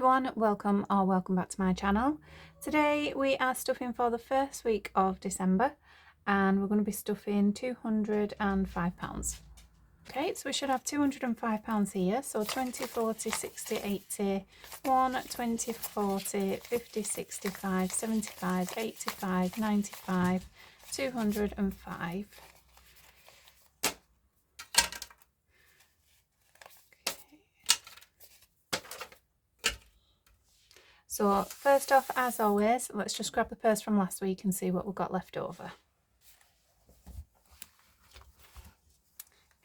everyone, welcome back to my channel. Today we are stuffing for the first week of December and we're going to be stuffing £205. Okay, so we should have £205 here, so 20, 40, 60, 80, 1, 20, 40, 50, 65, 75, 85, 95, 205. So first off, as always, let's just grab the purse from last week and see what we've got left over.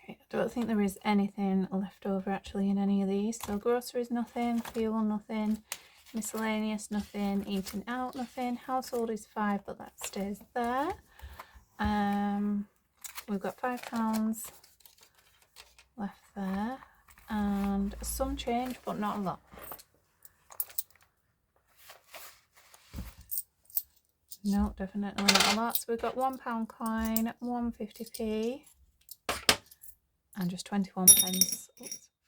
Okay, I don't think there is anything left over actually in any of these. So groceries, nothing, fuel, nothing, miscellaneous, nothing, eating out, nothing, household is 5, but that stays there. We've got £5 left there and some change, but not a lot. No, definitely not a lot. So we've got £1 coin, 150p, and just 21 pence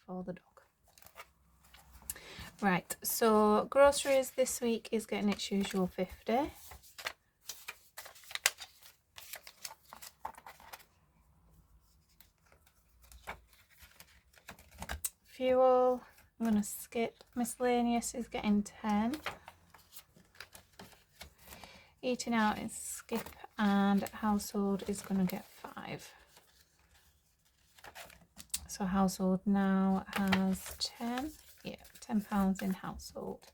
for the dog. Right, so groceries this week is getting its usual 50. Fuel, I'm going to skip. Miscellaneous is getting 10. Eating out is skip, and household is going to get 5. So household now has 10. Yeah, £10 in household.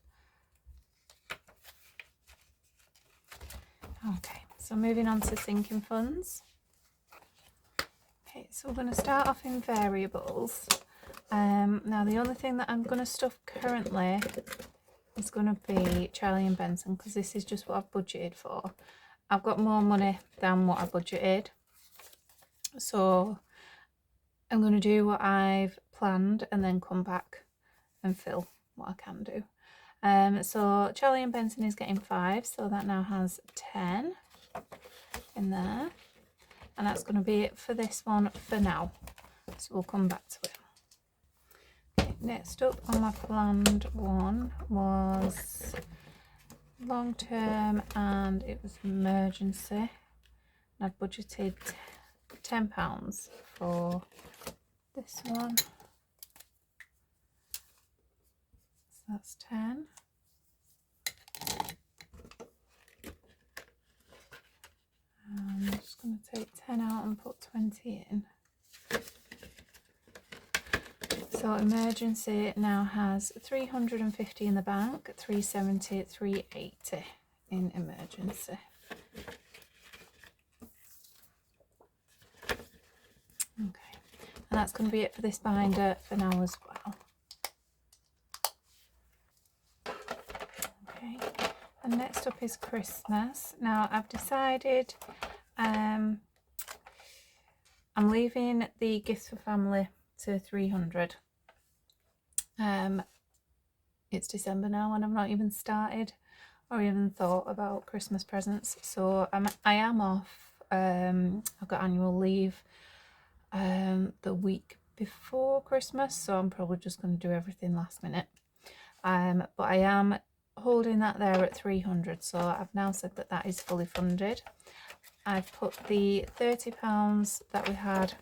Okay, so moving on to sinking funds. Okay, so we're going to start off in variables. Now the only thing that I'm going to stuff currently is going to be Charlie and Benson, because this is just what I've budgeted for. I've got more money than what I budgeted, so I'm going to do what I've planned and then come back and fill what I can do. So Charlie and Benson is getting 5, so that now has 10 in there, and that's going to be it for this one for now, so we'll come back to it. Okay, next up on my planned one was long term and it was emergency. I've budgeted £10 for this one, so that's 10. I'm just going to take 10 out and put 20 in. So emergency now has 350 in the bank, 370, 380 in emergency. Okay, and that's going to be it for this binder for now as well. Okay, and next up is Christmas. Now I've decided I'm leaving the gifts for family to 300. It's December now and I've not even started or even thought about Christmas presents, so I am off. I've got annual leave the week before Christmas, so I'm probably just going to do everything last minute. But I am holding that there at 300, so I've now said that that is fully funded. I've put the £30 that we had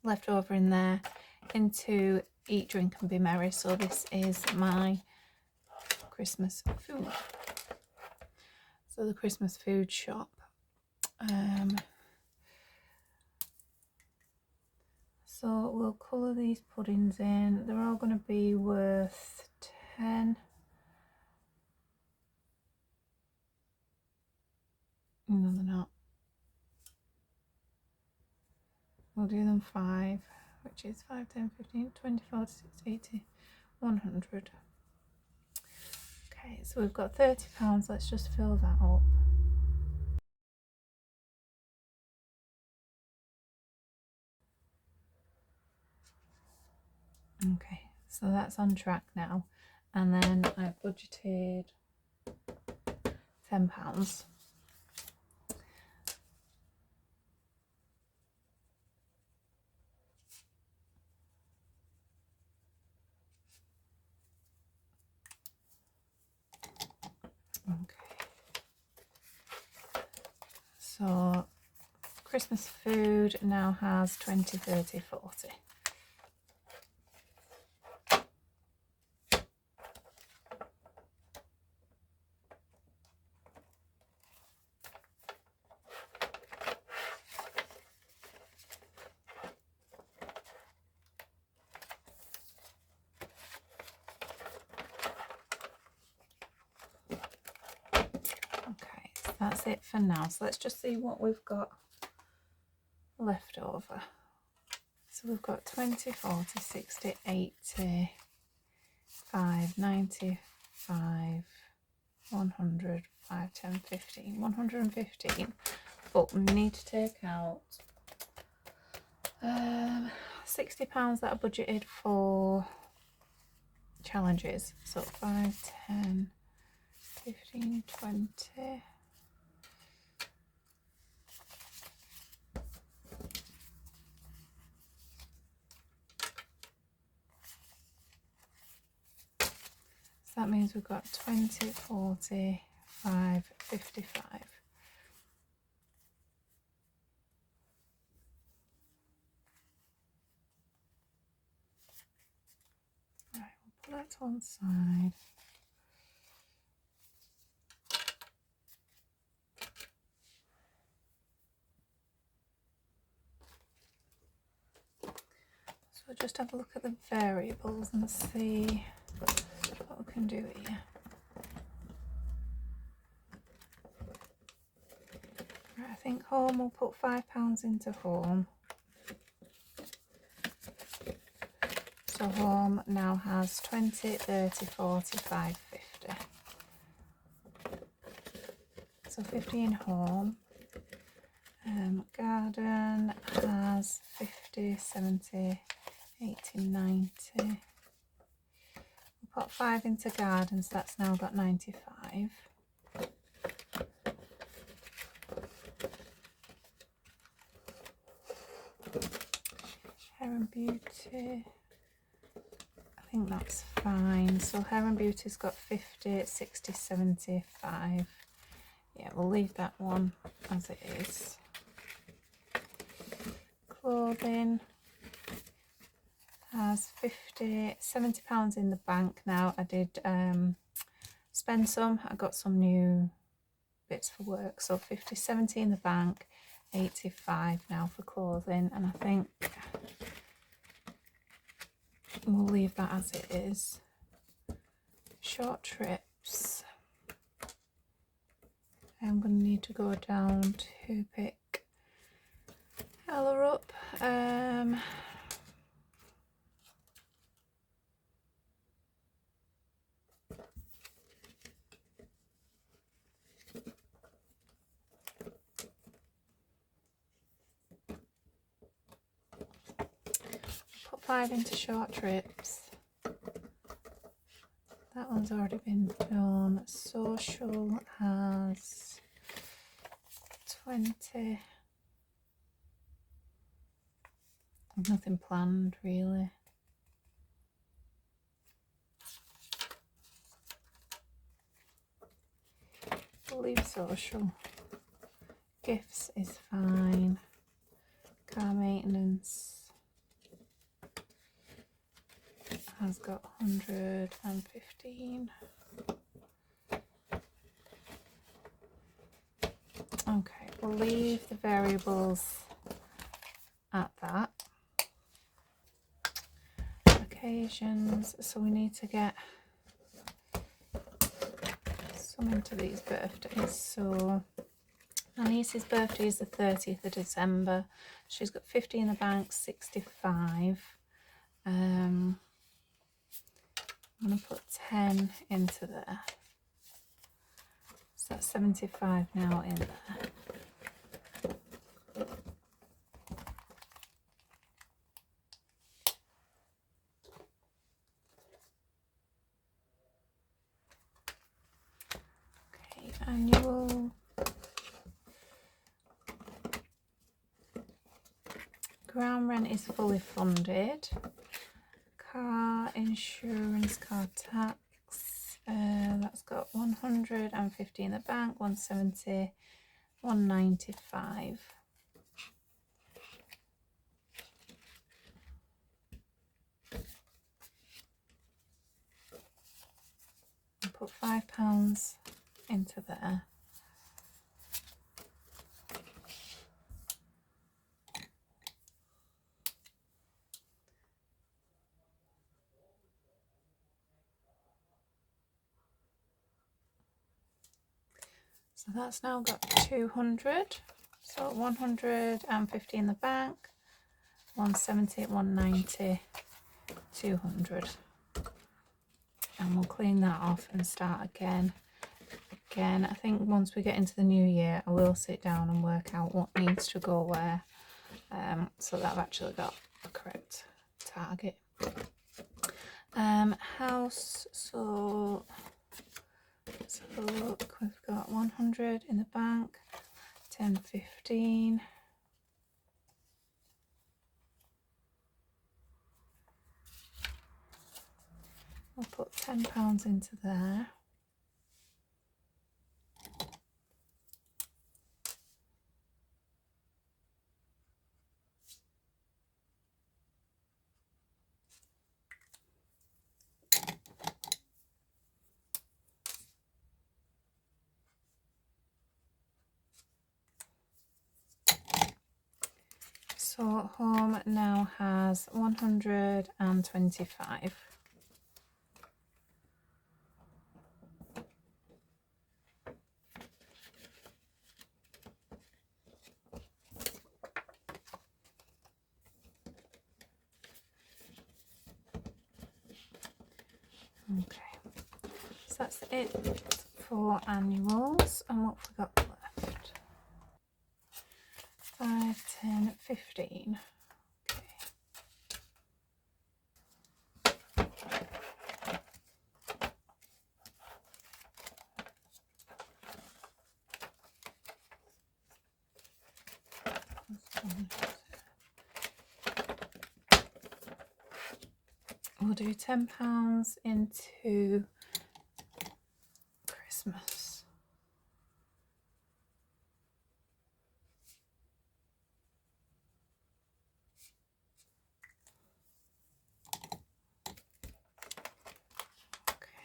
left over in there into Eat, Drink and Be Merry, so this is my Christmas food. So the Christmas food shop. So we'll colour these puddings in. They're all going to be worth 10. No, they're not. We'll do them 5, which is 5, 10, 15, 20, 40, 60, 80, 100. Okay, so we've got £30. Let's just fill that up. Okay, so that's on track now. And then I budgeted £10. Okay. So Christmas food now has 20, 30, 40. Okay, so that's it for now. So let's just see what we've got left over. So we've got 20, 40, 60, 80, 5, 95, 100, 5, 10, 15, 115. But we need to take out £60 that are budgeted for challenges. So 5, 10, 15, 20. So that means we've got 20, 40, 5, 55. Right, we'll put that to one side. So we'll just have a look at the variables and see what we can do here. Right, I think home, we'll put £5 into home. So home now has 20, 30, 45, 50. So 50 in home. Garden has 50, 70, 80, 90. We'll put 5 into garden, so that's now got 95. Hair and Beauty, I think that's fine. So Hair and Beauty's got 50, 60, 75. Yeah, we'll leave that one as it is. Clothing has 50, £70 in the bank now. I did spend some. I got some new bits for work. So 50, 70 in the bank, 85 now for clothing. And I think we'll leave that as it is. Short trips. I'm going to need to go down to pick Ella up. Put 5 into short trips. That one's already been done. Social has 20. I've nothing planned really. We'll leave social. Gifts is fine. Car maintenance has got 115. Okay, we'll leave the variables at that. Occasions, so we need to get some into these birthdays. So my niece's birthday is the 30th of December. She's got 50 in the bank, 65. I'm going to put 10 into there. So that's 75 now in there. Okay, annual. Ground rent is fully funded. Car insurance, car tax, That's got 150 in the bank, 170, 195. I'll put £5 into there. So that's now got 200. So 150 in the bank, 170, 190, 200. And we'll clean that off and start again. I think once we get into the new year, I will sit down and work out what needs to go where, so that I've actually got a correct target. House, so let's have a look. We've got 100 in the bank, 10, 15. I'll put £10 into there. So home now has 125. Okay, so that's it for annuals. And what have we got left? 5, 10, 15. Okay. We'll do £10 into Christmas.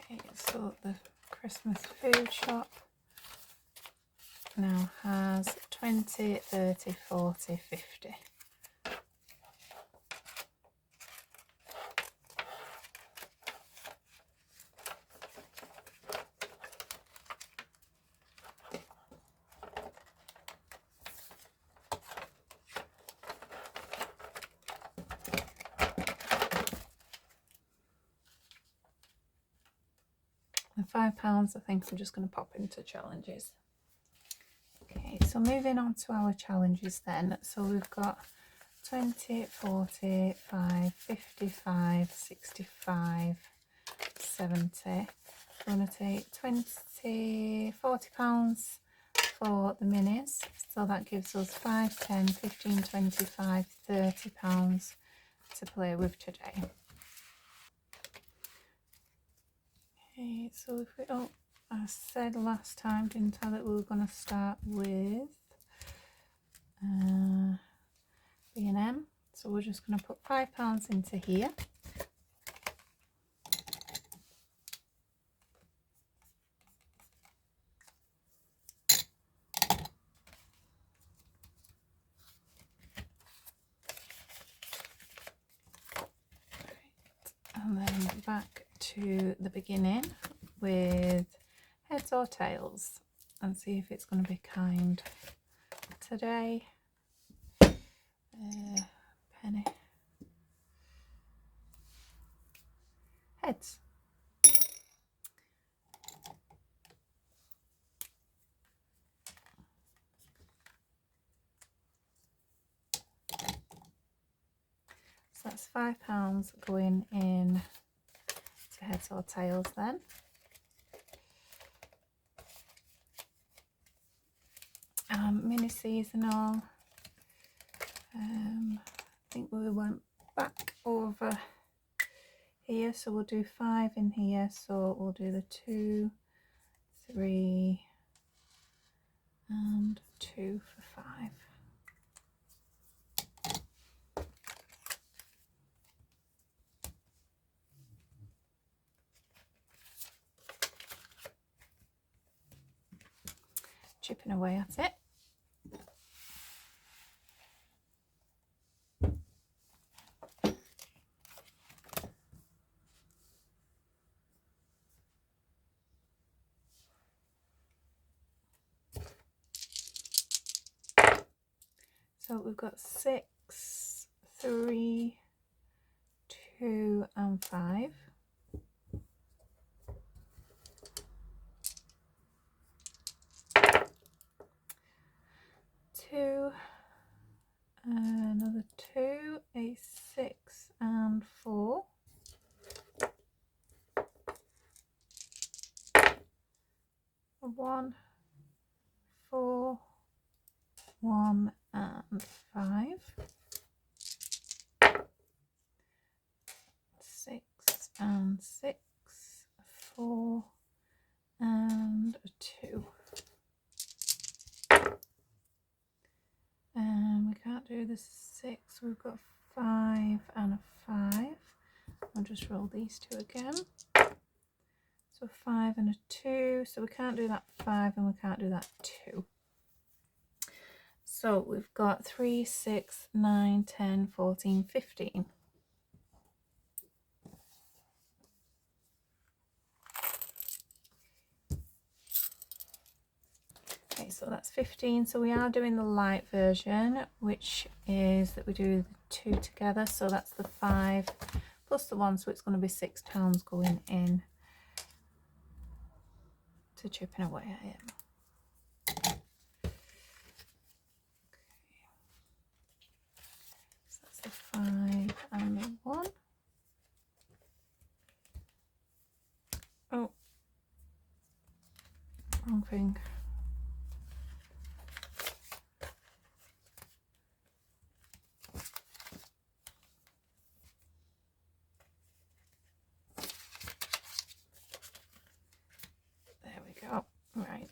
Okay, so the Christmas food shop now has 20, 30, 40, 50. And £5 I think I'm just going to pop into challenges. Okay, so moving on to our challenges then. So we've got 20, 40, 5, 55, 65, 70. I'm going to take 20, £40 for the minis. So that gives us 5, 10, 15, 25, £30 to play with today. Okay, so if we, oh, I said last time, didn't I, that we were going to start with B&M. So we're just going to put £5 into here. And then back to the beginning with heads or tails and see if it's going to be kind today. Penny. Heads. So that's £5 going in to heads or tails then. Mini seasonal. I think we went back over here, so we'll do 5 in here, so we'll do the 2, 3 and 2 for 5. Chipping away at it. So we've got 6, 3, 2 and 5. Two, another 2, a 6 and 4. A 1, 4, 1 and 5. 6 and 6, 4 and a 2. And we can't do the 6, we've got 5 and a 5. I'll just roll these 2 again. So 5 and a 2, so we can't do that 5 and we can't do that 2. So we've got 3, 6, 9, 10, 14, 15. Okay, so that's 15. So we are doing the light version, which is that we do the 2 together. So that's the 5 plus the 1, so it's going to be £6 going in to chipping away at it. So that's the 5 and the 1. Oh, wrong thing. There we go. Right.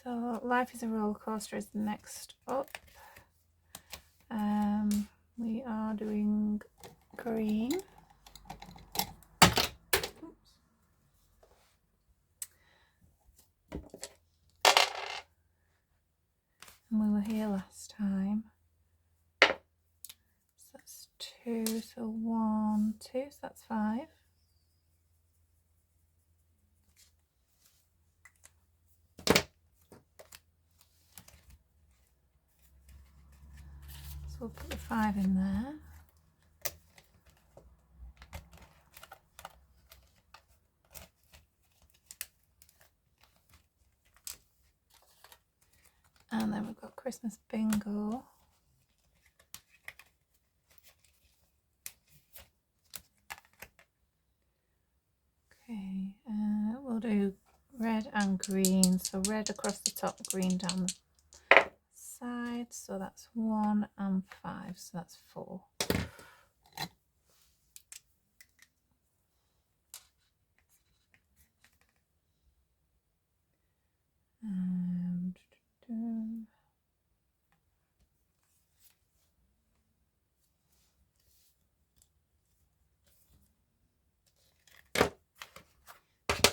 So Life is a Roller Coaster is the next up. We are doing green. Oops. And we were here last time. So that's 2, so 1, 2, so that's 5. So we'll put the 5 in there. And then we've got Christmas Bingo. Okay, we'll do red and green. So red across the top, green down the side. So that's 1 and 5, so that's 4.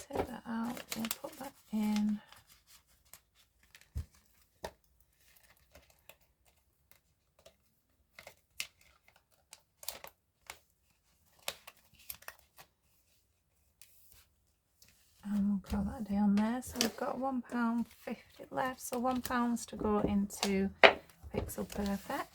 Take that out, we'll put that in. And we'll call that down there. So we've got £1.50 left, so £1 to go into Pixel Perfect.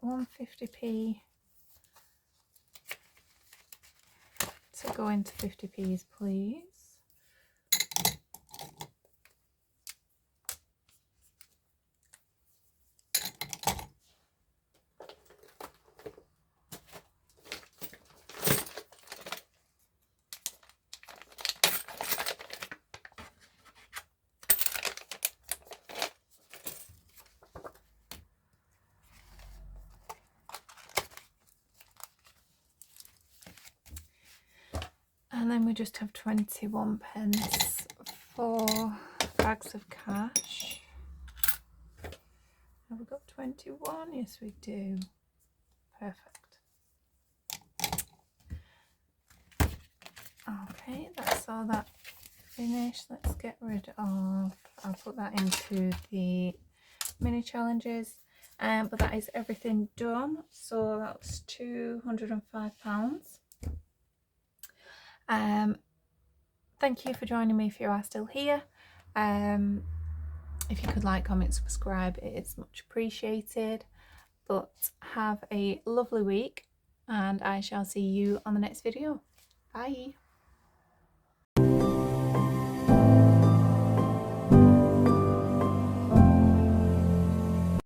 got 150p to go into 50p's, please. And then we just have 21 pence for bags of cash. Have we got 21? Yes, we do. Perfect. Okay, that's all that finished. Let's get rid of, I'll put that into the mini challenges. But that is everything done. So that's £205. Thank you for joining me if you are still here. If you could like, comment, subscribe, it is much appreciated. But have a lovely week, and I shall see you on the next video. Bye.